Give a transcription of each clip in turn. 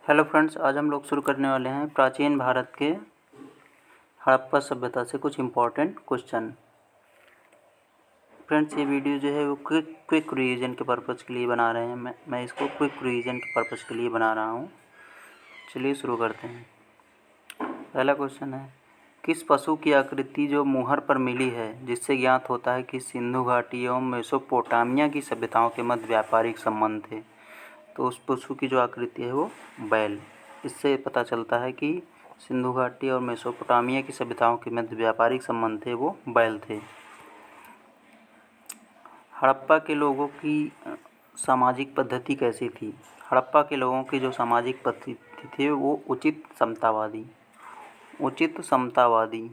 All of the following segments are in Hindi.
हेलो फ्रेंड्स, आज हम लोग शुरू करने वाले हैं प्राचीन भारत के हड़प्पा सभ्यता से कुछ इम्पोर्टेंट क्वेश्चन। फ्रेंड्स, ये वीडियो जो है वो क्विक रिवीजन के पर्पज़ के लिए बना रहे हैं। मैं इसको क्विक रिवीजन के पर्पज़ के लिए बना रहा हूँ। चलिए शुरू करते हैं। पहला क्वेश्चन है, किस पशु की आकृति जो मुहर पर मिली है जिससे ज्ञात होता है कि सिंधु घाटी एवं मेसोपोटामिया की सभ्यताओं के मध्य व्यापारिक संबंध थे? तो उस पशु की जो आकृति है वो बैल। इससे पता चलता है कि सिंधु घाटी और मेसोपोटामिया की सभ्यताओं के मध्य व्यापारिक संबंध थे वो बैल थे। हड़प्पा के लोगों की सामाजिक पद्धति कैसी थी? हड़प्पा के लोगों की जो सामाजिक पद्धति थी वो उचित समतावादी।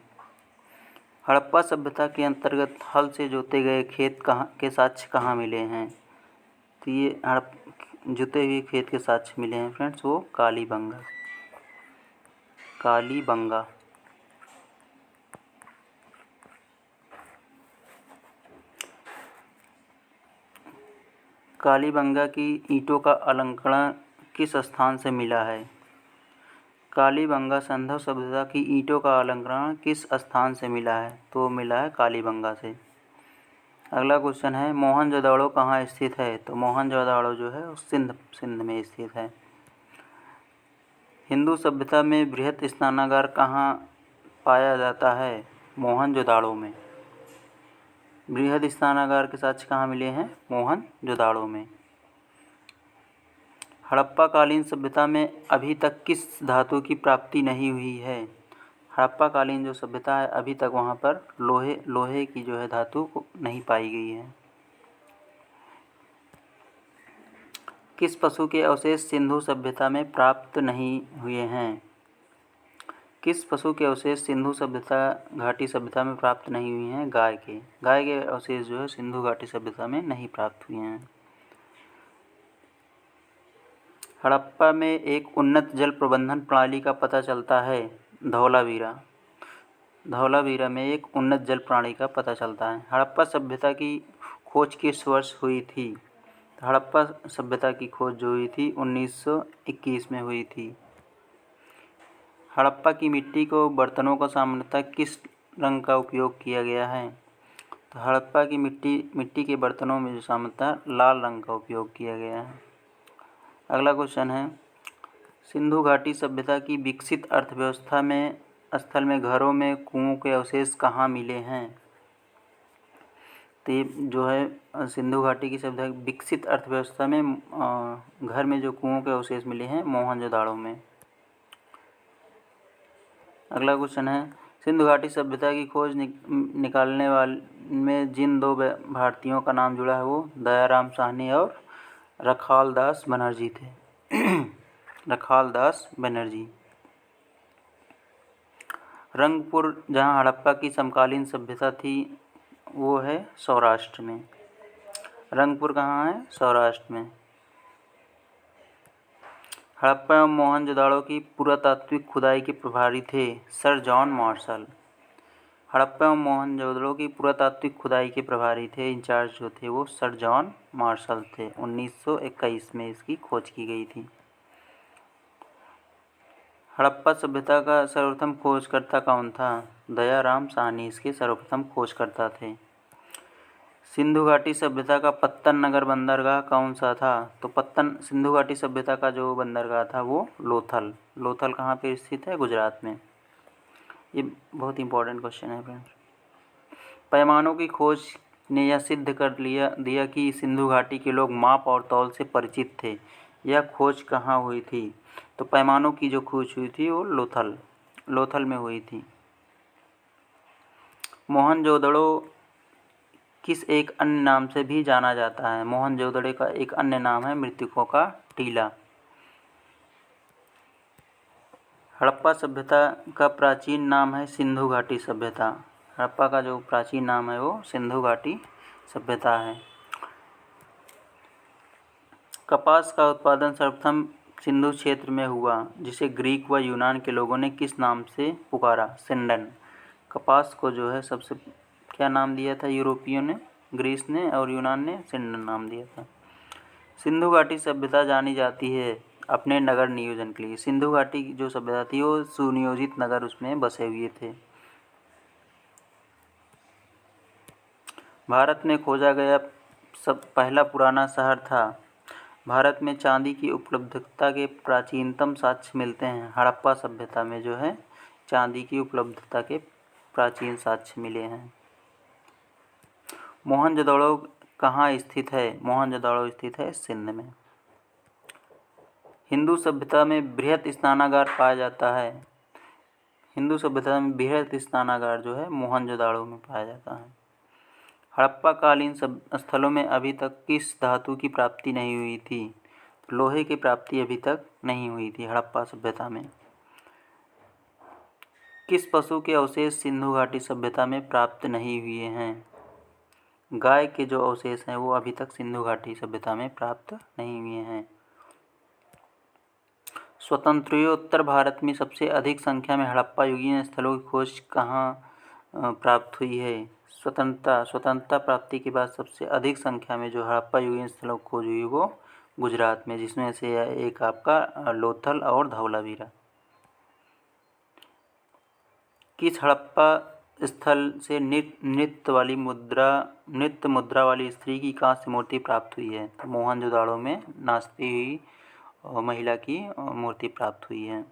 हड़प्पा सभ्यता के अंतर्गत हल से जोते गए खेत के साक्ष्य कहाँ मिले हैं? तो ये जुते हुए खेत के साक्ष्य मिले हैं फ्रेंड्स, वो कालीबंगा। कालीबंगा की ईंटों का अलंकरण किस स्थान से मिला है? कालीबंगा सिंधु सभ्यता की ईंटों का अलंकरण किस स्थान से मिला है? तो मिला है कालीबंगा से। अगला क्वेश्चन है, मोहनजोदड़ो कहाँ स्थित है? तो मोहनजोदड़ो जो है सिंध में स्थित है। हिंदू सभ्यता में बृहत स्नानागार कहाँ पाया जाता है? मोहनजोदड़ो में। बृहद स्नानागार के साक्ष्य कहाँ मिले हैं? मोहनजोदड़ो में। हड़प्पा कालीन सभ्यता में अभी तक किस धातु की प्राप्ति नहीं हुई है? हड़प्पा कालीन जो सभ्यता है अभी तक वहाँ पर लोहे की जो है धातु नहीं पाई गई है। किस पशु के अवशेष सिंधु सभ्यता में प्राप्त नहीं हुए हैं? किस पशु के अवशेष सिंधु सभ्यता घाटी सभ्यता में प्राप्त नहीं हुए हैं? गाय के अवशेष जो है सिंधु घाटी सभ्यता में नहीं प्राप्त हुए हैं। हड़प्पा में एक उन्नत जल प्रबंधन प्रणाली का पता चलता है। धौलावीरा में एक उन्नत जल प्रणाली का पता चलता है। हड़प्पा सभ्यता की खोज किस वर्ष हुई थी? हड़प्पा सभ्यता की खोज जो हुई थी 1921 में हुई थी। हड़प्पा की मिट्टी को बर्तनों का सामान्यतः किस रंग का उपयोग किया गया है? तो हड़प्पा की मिट्टी के बर्तनों में जो सामान्यतः लाल रंग का उपयोग किया गया है। अगला क्वेश्चन है, सिंधु घाटी सभ्यता की विकसित अर्थव्यवस्था में स्थल में घरों में कुओं के अवशेष कहाँ मिले हैं? तो ये जो है सिंधु घाटी की सभ्यता की विकसित अर्थव्यवस्था में घर में जो कुओं के अवशेष मिले हैं मोहनजोदड़ो में। अगला क्वेश्चन है, सिंधु घाटी सभ्यता की खोज निकालने वाले में जिन दो भारतीयों का नाम जुड़ा है वो दयाराम साहनी और रखालदास बनर्जी थे। रखालदास बनर्जी। रंगपुर जहाँ हड़प्पा की समकालीन सभ्यता थी वो है सौराष्ट्र में। रंगपुर कहाँ है? सौराष्ट्र में। हड़प्पा एवं मोहनजोदड़ो की पुरातात्विक खुदाई के प्रभारी थे सर जॉन मार्शल। हड़प्पा एवं मोहनजोदड़ो की पुरातात्विक खुदाई के प्रभारी थे, इंचार्ज जो थे वो सर जॉन मार्शल थे। 1921 में इसकी खोज की गई थी। हड़प्पा सभ्यता का सर्वप्रथम खोजकर्ता कौन था? दयाराम साहनी इसके सर्वप्रथम खोजकर्ता थे। सिंधु घाटी सभ्यता का पत्तन नगर बंदरगाह कौन सा था? तो सिंधु घाटी सभ्यता का जो बंदरगाह था वो लोथल कहाँ पे स्थित है? गुजरात में। ये बहुत इंपॉर्टेंट क्वेश्चन है फ्रेंड्स। पैमानों की खोज ने यह सिद्ध कर दिया कि सिंधु घाटी के लोग माप और तौल से परिचित थे। यह खोज कहाँ हुई थी? तो पैमानों की जो खोज हुई थी वो लोथल में हुई थी। मोहनजोदड़ो किस एक अन्य नाम से भी जाना जाता है? मोहनजोदड़ो का एक अन्य नाम है मृतकों का टीला। हड़प्पा सभ्यता का प्राचीन नाम है सिंधु घाटी सभ्यता। हड़प्पा का जो प्राचीन नाम है वो सिंधु घाटी सभ्यता है। कपास का उत्पादन सर्वप्रथम सिंधु क्षेत्र में हुआ जिसे ग्रीक व यूनान के लोगों ने किस नाम से पुकारा? सिंडन। कपास को जो है सबसे क्या नाम दिया था यूरोपियों ने? ग्रीस ने और यूनान ने सिंडन नाम दिया था। सिंधु घाटी सभ्यता जानी जाती है अपने नगर नियोजन के लिए। सिंधु घाटी की जो सभ्यता थी वो सुनियोजित नगर उसमें बसे हुए थे। भारत में खोजा गया पहला पुराना शहर था। भारत में चांदी की उपलब्धता के प्राचीनतम साक्ष्य मिलते हैं। हड़प्पा सभ्यता में जो है चांदी की उपलब्धता के प्राचीन साक्ष्य मिले हैं। मोहनजोदड़ो कहाँ स्थित है? मोहनजोदड़ो स्थित है सिंध में। हिंदू सभ्यता में बृहत स्नानागार पाया जाता है। हिंदू सभ्यता में बृहत स्नानागार जो है मोहनजोदड़ो में पाया जाता है। हड़प्पा कालीन स्थलों में अभी तक किस धातु की प्राप्ति नहीं हुई थी? लोहे की प्राप्ति अभी तक नहीं हुई थी हड़प्पा सभ्यता में। किस पशु के अवशेष सिंधु घाटी सभ्यता में प्राप्त नहीं हुए हैं? गाय के जो अवशेष हैं वो अभी तक सिंधु घाटी सभ्यता में प्राप्त नहीं हुए हैं। स्वतंत्रोत्तर भारत में सबसे अधिक संख्या में हड़प्पा युगीन स्थलों की खोज कहाँ प्राप्त हुई है? स्वतंत्रता प्राप्ति के बाद सबसे अधिक संख्या में जो हड़प्पा युगीन स्थलों की खोज हुई वो गुजरात में, जिसमें से एक आपका लोथल और धौलावीरा। किस हड़प्पा स्थल से नृत्य मुद्रा वाली स्त्री की कांस्य मूर्ति प्राप्त हुई है? तो मोहनजोदड़ो में नाचती हुई महिला की मूर्ति प्राप्त हुई है।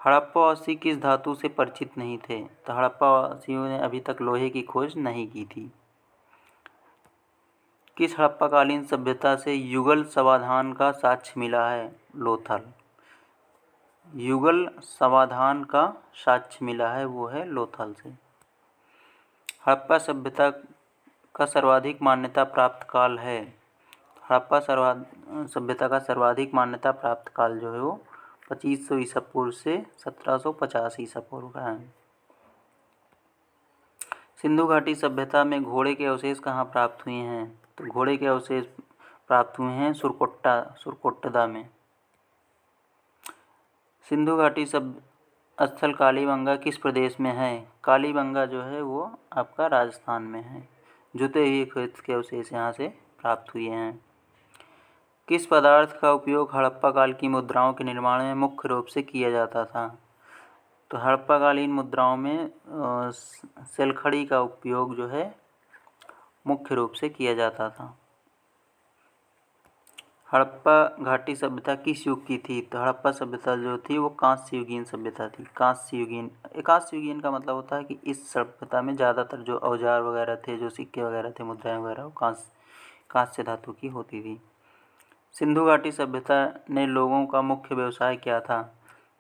हड़प्पावासी किस धातु से परिचित नहीं थे? तो हड़प्पावासियों ने अभी तक लोहे की खोज नहीं की थी। किस हड़प्पाकालीन सभ्यता से युगल समाधान का साक्ष्य मिला है? लोथल। युगल समाधान का साक्ष्य मिला है वो है लोथल से। हड़प्पा सभ्यता का सर्वाधिक मान्यता प्राप्त काल है। हड़प्पा सभ्यता का सर्वाधिक मान्यता प्राप्त काल जो है वो 2500 ईसा पूर्व से 1750 ईसा पूर्व का है। सिंधु घाटी सभ्यता में घोड़े के अवशेष कहाँ प्राप्त हुए हैं? तो घोड़े के अवशेष प्राप्त हुए हैं सुरकोट्टा में। सिंधु घाटी स्थल कालीबंगा किस प्रदेश में है? कालीबंगा जो है वो आपका राजस्थान में है। जुते हुए खेत के अवशेष यहाँ से प्राप्त हुए हैं। किस पदार्थ का उपयोग हड़प्पा काल की मुद्राओं के निर्माण में मुख्य रूप से किया जाता था? तो हड़प्पाकालीन मुद्राओं में सेलखड़ी का उपयोग जो है मुख्य रूप से किया जाता था। हड़प्पा घाटी सभ्यता किस युग की थी? तो हड़प्पा सभ्यता जो थी वो कांस्य युगीन सभ्यता थी। कांस्य युगीन का मतलब होता है कि इस सभ्यता में ज़्यादातर जो औजार वगैरह थे, जो सिक्के वगैरह थे, मुद्राएं वगैरह, वो कांस्य धातु की होती थी। सिंधु घाटी सभ्यता ने लोगों का मुख्य व्यवसाय क्या था?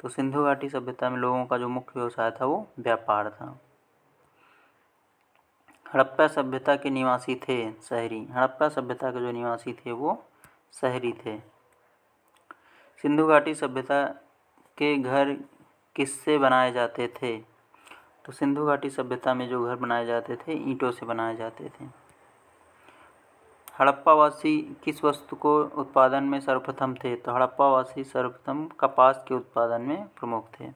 तो सिंधु घाटी सभ्यता में लोगों का जो मुख्य व्यवसाय था वो व्यापार था। हड़प्पा सभ्यता के निवासी थे शहरी। हड़प्पा सभ्यता के जो निवासी थे वो शहरी थे। सिंधु घाटी सभ्यता के घर किससे बनाए जाते थे? तो सिंधु घाटी सभ्यता में जो घर बनाए जाते थे ईंटों से बनाए जाते थे। हड़प्पावासी किस वस्तु को उत्पादन में सर्वप्रथम थे? तो हड़प्पावासी सर्वप्रथम कपास के उत्पादन में प्रमुख थे।